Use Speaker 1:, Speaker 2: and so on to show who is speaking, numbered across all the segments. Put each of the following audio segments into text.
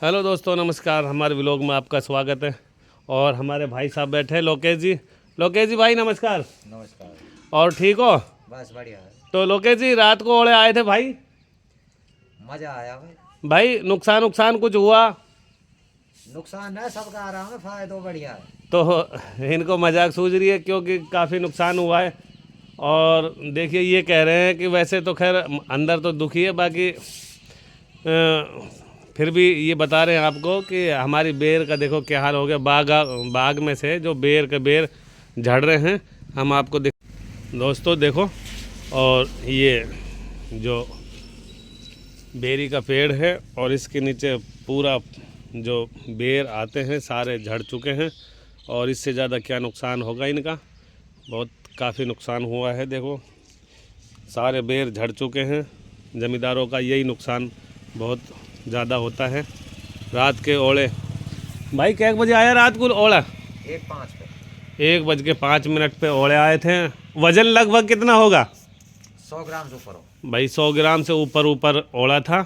Speaker 1: Hello दोस्तों, नमस्कार। हमारे व्लॉग में आपका स्वागत है। और हमारे भाई साहब बैठे हैं, लोकेश जी। लोकेश जी भाई नमस्कार।
Speaker 2: नमस्कार।
Speaker 1: और ठीक हो?
Speaker 2: बस बढ़िया है।
Speaker 1: तो लोकेश जी, रात को ओले आए थे भाई।
Speaker 2: मजा आया भाई।
Speaker 1: भाई नुकसान नुकसान कुछ हुआ?
Speaker 2: नुकसान है सबका, आराम है, फायदा बढ़िया है।
Speaker 1: तो इनको मजाक सूझ रही है क्योंकि काफ़ी नुकसान हुआ है। और देखिए, ये कह रहे हैं कि वैसे तो खैर अंदर तो दुखी है, बाकी फिर भी ये बता रहे हैं आपको कि हमारी बेर का देखो क्या हाल हो गया। बाग में से जो बेर के बेर झड़ रहे हैं, हम आपको दोस्तों देखो। और ये जो बेरी का पेड़ है और इसके नीचे पूरा जो बेर आते हैं सारे झड़ चुके हैं। और इससे ज़्यादा क्या नुकसान होगा इनका, बहुत काफ़ी नुकसान हुआ है। देखो सारे बेर झड़ चुके हैं। ज़मींदारों का यही नुकसान बहुत ज़्यादा होता है। रात के ओले भाई क्या बजे आया रात को ओला?
Speaker 2: 1:05 पे
Speaker 1: 1:05 पे ओले आए थे। वज़न लगभग कितना होगा?
Speaker 2: 100 ग्राम से ऊपर हो
Speaker 1: भाई 100 ग्राम से ऊपर ओला था।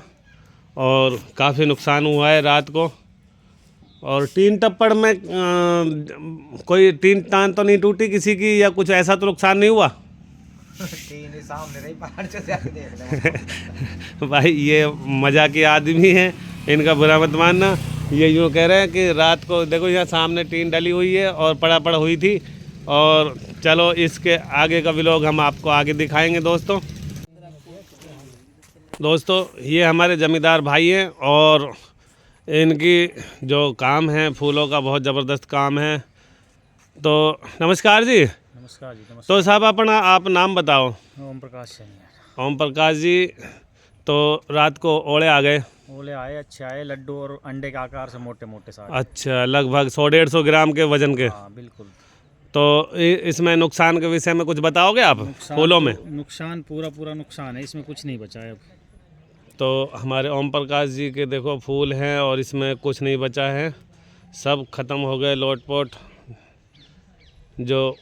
Speaker 1: और काफ़ी नुकसान हुआ है रात को। और टीन टप्पड़ में कोई टीन टान तो नहीं टूटी किसी की, या कुछ ऐसा तो नुकसान नहीं हुआ?
Speaker 2: तीन ही सामने रही, पहाड़ से जाके देख ले।
Speaker 1: भाई ये मजाकी आदमी है, इनका बुरा मत मानना। ये यूँ कह रहे हैं कि रात को देखो यहाँ सामने टीन डली हुई है और पड़ा हुई थी। और चलो इसके आगे का व्लॉग हम आपको आगे दिखाएंगे दोस्तों ये हमारे ज़मींदार भाई हैं और इनकी जो काम है फूलों का बहुत ज़बरदस्त काम है। तो नमस्कार जी।
Speaker 2: नमस्कार जी। नमस्कार।
Speaker 1: तो साहब अपना आप नाम बताओ।
Speaker 2: ओम प्रकाश है।
Speaker 1: ओम प्रकाश जी, तो रात को ओले आ गए?
Speaker 2: ओले आए, अच्छे आए, लड्डू और अंडे के आकार से मोटे मोटे सारे।
Speaker 1: अच्छा, लगभग 100-150 ग्राम के वजन के।
Speaker 2: हाँ बिल्कुल।
Speaker 1: तो इसमें नुकसान के विषय में कुछ बताओगे आप? फूलों में
Speaker 2: नुकसान पूरा नुकसान है, इसमें कुछ नहीं बचा है अब।
Speaker 1: तो हमारे ओम प्रकाश जी के देखो फूल हैं और इसमें कुछ नहीं बचा है, सब ख़त्म हो गए लोटपोट, जो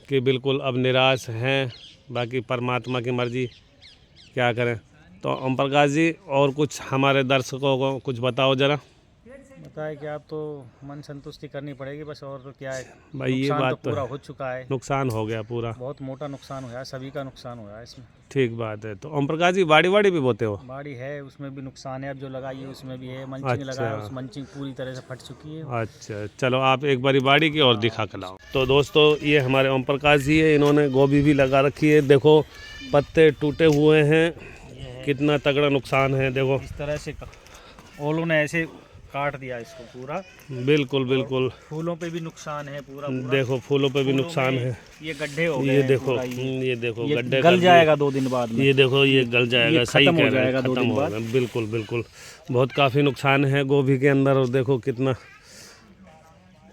Speaker 1: कि बिल्कुल अब निराश हैं। बाकी परमात्मा की मर्ज़ी, क्या करें। तो ओम प्रकाश जी और कुछ हमारे दर्शकों को कुछ बताओ ज़रा।
Speaker 2: बताए कि आप तो मन संतुष्टि करनी पड़ेगी बस, और तो क्या है
Speaker 1: भाई ये
Speaker 2: नुकसान
Speaker 1: बात
Speaker 2: तो पूरा हो चुका है।
Speaker 1: नुकसान हो गया पूरा,
Speaker 2: बहुत मोटा नुकसान हुआ है, सभी का नुकसान हुआ है इसमें।
Speaker 1: ठीक बात है। तो ओम प्रकाश जी बाड़ी भी बोते हो?
Speaker 2: बाड़ी है, उसमें भी नुकसान है, अब जो लगाई है उसमें भी है। मंचिंग लगाया,
Speaker 1: अच्छा
Speaker 2: उस मंचिंग पूरी तरह से फट चुकी है।
Speaker 1: अच्छा, चलो आप एक बारी बाड़ी की और दिखा कर लाओ। तो दोस्तों ये हमारे ओम प्रकाश जी है, इन्होंने गोभी भी लगा रखी है। देखो पत्ते टूटे हुए हैं, कितना तगड़ा नुकसान है। देखो
Speaker 2: इस तरह से ओलों ने ऐसे काट दिया इसको पूरा।
Speaker 1: बिल्कुल
Speaker 2: फूलों पे भी नुकसान है पूरा।
Speaker 1: देखो फूलों पे भी नुकसान है।
Speaker 2: ये गड्ढे हो गए
Speaker 1: ये
Speaker 2: हैं
Speaker 1: देखो
Speaker 2: पूरा।
Speaker 1: ये देखो
Speaker 2: ये
Speaker 1: गड्ढे
Speaker 2: गल जाएगा 2 दिन बाद में।
Speaker 1: ये देखो ये गल जाएगा, सही
Speaker 2: खत्म
Speaker 1: कह
Speaker 2: हो
Speaker 1: रहे हैं,
Speaker 2: जाएगा 2
Speaker 1: खत्म
Speaker 2: दिन
Speaker 1: हो
Speaker 2: बाद।
Speaker 1: गया। बिल्कुल बहुत काफ़ी नुकसान है गोभी के अंदर। और देखो कितना,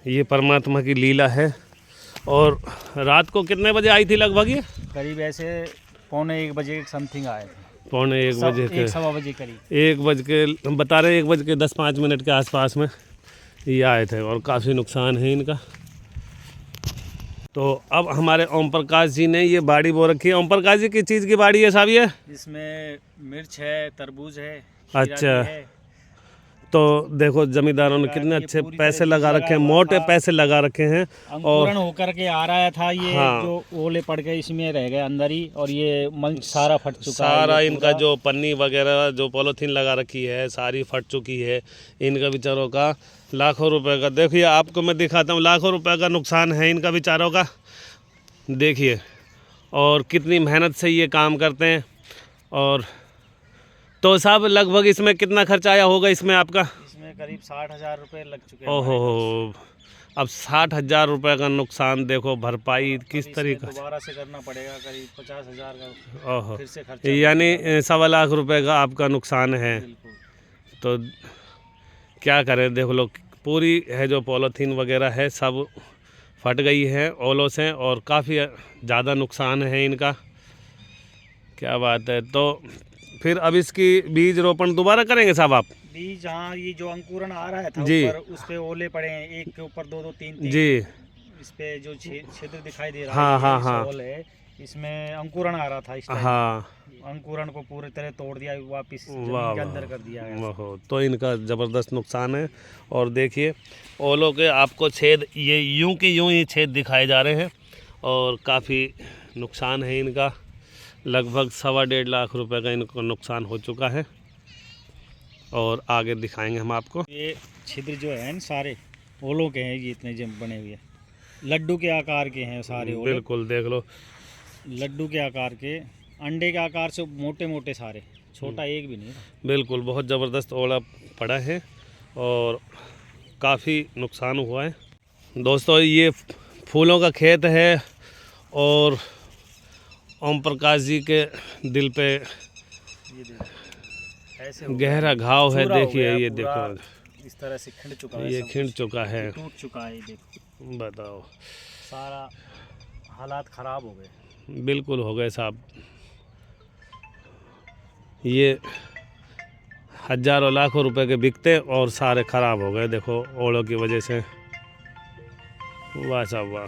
Speaker 1: ये परमात्मा की लीला है। और रात को कितने बजे आई थी लगभग ये?
Speaker 2: करीब ऐसे 1:45 के समथिंग आए थे।
Speaker 1: 1:45 के
Speaker 2: 1:15 बजे करीब।
Speaker 1: 1 के बता रहे, 1:10-5 के आसपास में ये आए थे। और काफ़ी नुकसान है इनका। तो अब हमारे ओम प्रकाश जी ने ये बाड़ी बो रखी है। ओम प्रकाश जी किस चीज़ की बाड़ी है साहब ये?
Speaker 2: इसमें मिर्च है, तरबूज है,
Speaker 1: अच्छा।
Speaker 2: है।
Speaker 1: तो देखो जमींदारों ने कितने अच्छे पैसे लगा रखे हैं, मोटे पैसे लगा रखे हैं।
Speaker 2: अंकुरण होकर के आ रहा था ये।
Speaker 1: हाँ।
Speaker 2: जो ओले पड़ गए इसमें रह गए अंदर ही, और ये मंच सारा फट चुका है।
Speaker 1: सारा इनका जो पन्नी वगैरह जो पॉलीथीन लगा रखी है सारी फट चुकी है। इनका बेचारों का लाखों रुपए का, देखिए आपको मैं दिखाता हूँ, लाखों रुपए का नुकसान है इनका बेचारों का। देखिए और कितनी मेहनत से ये काम करते हैं। और तो साहब लगभग इसमें कितना खर्चा आया होगा इसमें आपका?
Speaker 2: इसमें करीब 60,000 रुपये लग चुके हैं।
Speaker 1: ओहो, अब 60,000 रुपये का नुकसान, देखो भरपाई किस तरीके से
Speaker 2: दोबारा से करना पड़ेगा। करीब 50,000 का
Speaker 1: ओहो,
Speaker 2: फिर से खर्चा,
Speaker 1: यानी 1.25 लाख रुपए का आपका नुकसान है। तो क्या करें, देख लो पूरी है जो पॉलीथीन वगैरह है सब फट गई है ओलों से। और काफ़ी ज़्यादा नुकसान है इनका, क्या बात है। तो फिर अब इसकी बीज रोपण दोबारा करेंगे साहब आप?
Speaker 2: बीज, हाँ, ये जो अंकुरण आ रहा था
Speaker 1: जी,
Speaker 2: ऊपर, उस पे ओले पड़े हैं, एक के ऊपर 2-2 3-3
Speaker 1: जी।
Speaker 2: इस पे जो छिद्र दिखाई दे रहा
Speaker 1: हाँ
Speaker 2: है,
Speaker 1: हाँ हाँ
Speaker 2: ओल है, इसमें अंकुरण आ रहा था इस टाइम।
Speaker 1: हाँ
Speaker 2: अंकुरण को पूरी तरह तोड़ दिया, वापस
Speaker 1: वाह
Speaker 2: जमीन के
Speaker 1: वाह।
Speaker 2: अंदर कर दिया गया।
Speaker 1: ओहो, तो इनका ज़बरदस्त नुकसान है। और देखिए ओलों के आपको छेद ये यूं के यूं ही छेद दिखाए जा रहे हैं और काफ़ी नुकसान है इनका। लगभग 1.25 लाख रुपए का इनको नुकसान हो चुका है और आगे दिखाएंगे हम आपको।
Speaker 2: ये छिद्र जो है न सारे ओलों के हैं, ये इतने जम बने हुए हैं, लड्डू के आकार के हैं सारे ओले।
Speaker 1: बिल्कुल देख लो,
Speaker 2: लड्डू के आकार के, अंडे के आकार से मोटे मोटे सारे, छोटा एक भी नहीं।
Speaker 1: बिल्कुल बहुत ज़बरदस्त ओला पड़ा है और काफ़ी नुकसान हुआ है। दोस्तों ये फूलों का खेत है और ओम प्रकाश जी के दिल पे
Speaker 2: ये देखो ऐसे हो
Speaker 1: गहरा घाव है।
Speaker 2: चूरा हो
Speaker 1: देखिए
Speaker 2: गया
Speaker 1: ये
Speaker 2: पूरा,
Speaker 1: देखो
Speaker 2: इस तरह से खिंड चुका है,
Speaker 1: ये
Speaker 2: सब
Speaker 1: खिंड
Speaker 2: कुछ
Speaker 1: चुका है।
Speaker 2: टूट चुका है। ये देखो
Speaker 1: बताओ,
Speaker 2: सारा हालात ख़राब हो गए।
Speaker 1: बिल्कुल हो गए साहब। ये हज़ारों लाखों रुपए के बिकते और सारे ख़राब हो गए देखो ओलों की वजह से। वाह साहब वाह।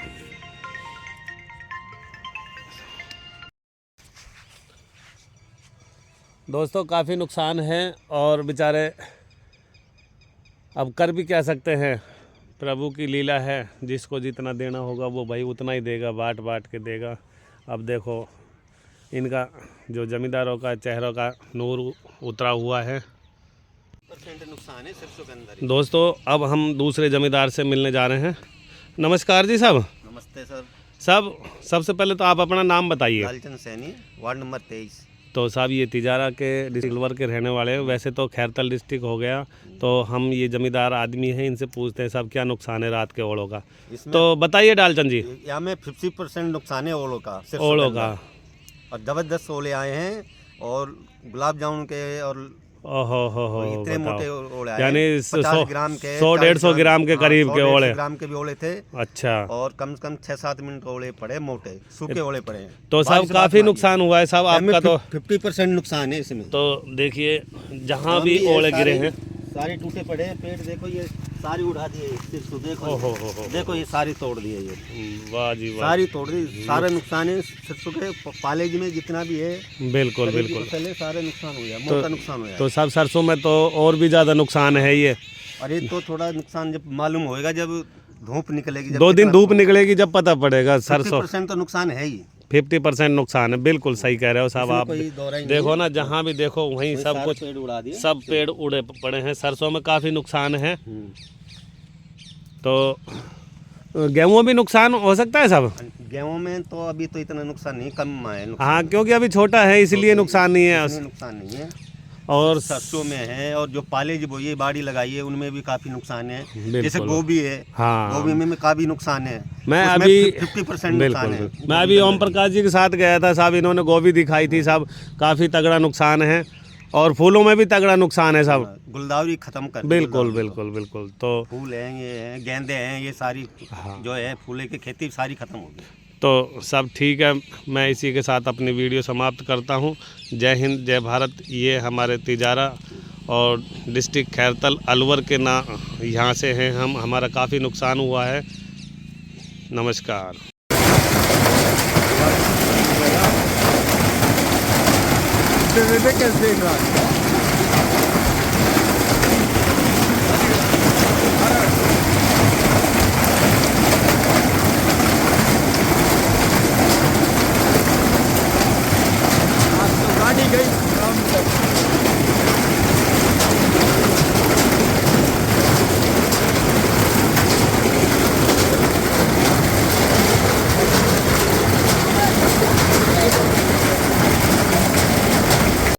Speaker 1: दोस्तों काफ़ी नुकसान है और बेचारे अब कर भी क्या सकते हैं, प्रभु की लीला है। जिसको जितना देना होगा वो भाई उतना ही देगा, बांट बांट के देगा। अब देखो इनका जो ज़मींदारों का चेहरों का नूर उतरा हुआ है।
Speaker 3: नुकसान है सरसों के अंदर।
Speaker 1: दोस्तों अब हम दूसरे ज़मींदार से मिलने जा रहे हैं। नमस्कार जी साहब।
Speaker 3: नमस्ते सर।
Speaker 1: साहब सबसे पहले तो आप अपना नाम बताइए।
Speaker 3: Lalchand Saini, ward number 23।
Speaker 1: तो साहब ये तिजारा के डिस्ट्रिक्ट अलवर के रहने वाले हैं, वैसे तो खैरतल डिस्ट्रिक्ट हो गया। तो हम ये ज़मींदार आदमी हैं, इनसे पूछते हैं साहब क्या नुकसान है रात के ओलों का। तो बताइए डालचंद जी।
Speaker 3: यहाँ में 50% नुकसान है ओलों का, सरसों
Speaker 1: ओलों
Speaker 3: के
Speaker 1: का।
Speaker 3: अंदर। और ज़बरदस्त ओले आए हैं और गुलाब जामुन के और
Speaker 1: ओहो हो
Speaker 3: इतने मोटे
Speaker 1: बताओ,
Speaker 3: ओले आए
Speaker 1: यानी
Speaker 3: हैं।
Speaker 1: 100
Speaker 3: 50 ग्राम के,
Speaker 1: 100-150 ग्राम के
Speaker 3: हाँ,
Speaker 1: करीब के
Speaker 3: 100-150
Speaker 1: ओले।
Speaker 3: ग्राम के भी ओले थे।
Speaker 1: अच्छा,
Speaker 3: और कम से कम 6-7 मिनट ओले पड़े, मोटे सूखे ओले पड़े हैं।
Speaker 1: तो साहब काफ़ी नुकसान हुआ है साहब आपका। तो
Speaker 3: 50% नुकसान है इसमें।
Speaker 1: तो देखिए जहाँ भी ओले गिरे हैं
Speaker 3: सारे टूटे पड़े हैं। पेड़ देखो ये सारी उड़ा दिए, सिर्फ देखो।
Speaker 1: ओहो
Speaker 3: देखो ये सारी तोड़ दिए, ये
Speaker 1: वाह जी वाह।
Speaker 3: सारी तोड़ दी। सारा नुकसान है सरसों के पालेज में जितना भी है।
Speaker 1: बिल्कुल
Speaker 3: खरीफ की
Speaker 1: बिल्कुल।
Speaker 3: फसल है, सारे नुकसान हो गया, मोटा नुकसान हो गया।
Speaker 1: तो सब सरसों में तो और भी ज़्यादा नुकसान है ये।
Speaker 3: अरे तो थोड़ा नुकसान जब मालूम होएगा, जब धूप निकलेगी, जब
Speaker 1: 2 दिन धूप निकलेगी जब पता पड़ेगा। सरसों
Speaker 3: 50% तो नुकसान है ही।
Speaker 1: 50% नुकसान है। बिल्कुल सही कह रहे हो साहब
Speaker 3: इसमें
Speaker 1: आप।
Speaker 3: कोई दौरा ही नहीं
Speaker 1: देखो
Speaker 3: है।
Speaker 1: ना जहाँ भी देखो वहीं सब
Speaker 3: सारे
Speaker 1: कुछ,
Speaker 3: पेड़ उड़ा दिए।
Speaker 1: सब पेड़ उड़े पड़े हैं। सरसों में काफ़ी नुकसान है। तो गेहूँ भी नुकसान हो सकता है साहब।
Speaker 3: गेहूं में तो अभी तो इतना नुकसान नहीं, कम है नुकसान।
Speaker 1: हाँ क्योंकि अभी छोटा है इसलिए नुकसान नहीं है।
Speaker 3: इसमें नुकसान नहीं है।
Speaker 1: और
Speaker 3: सरसों में है, और जो पाले जो बोइए बाड़ी लगाई है उनमें भी काफी नुकसान है।
Speaker 1: बिल्कुल।
Speaker 3: जैसे गोभी है,
Speaker 1: हाँ
Speaker 3: गोभी में काफी नुकसान है।
Speaker 1: मैं
Speaker 3: उसमें
Speaker 1: अभी
Speaker 3: 50%
Speaker 1: बिल्कुल
Speaker 3: नुकसान है।
Speaker 1: बिल्कुल। मैं अभी ओम प्रकाश जी के साथ गया था साहब, इन्होंने गोभी दिखाई थी साहब, काफ़ी तगड़ा नुकसान है। और फूलों में भी तगड़ा नुकसान है साहब।
Speaker 3: गुलदावरी खत्म कर दी,
Speaker 1: बिल्कुल
Speaker 3: गुलदावरी
Speaker 1: बिल्कुल बिल्कुल। तो
Speaker 3: को। फूल हैं, ये हैं, गेंदे हैं, ये सारी जो है फूले की खेती सारी खत्म हो गई।
Speaker 1: तो सब ठीक है, मैं इसी के साथ अपनी वीडियो समाप्त करता हूँ। जय हिंद जय भारत। ये हमारे तिजारा और डिस्ट्रिक्ट खैरतल अलवर के यहाँ से हैं हम। हमारा काफ़ी नुकसान हुआ है। नमस्कार।
Speaker 3: कैसे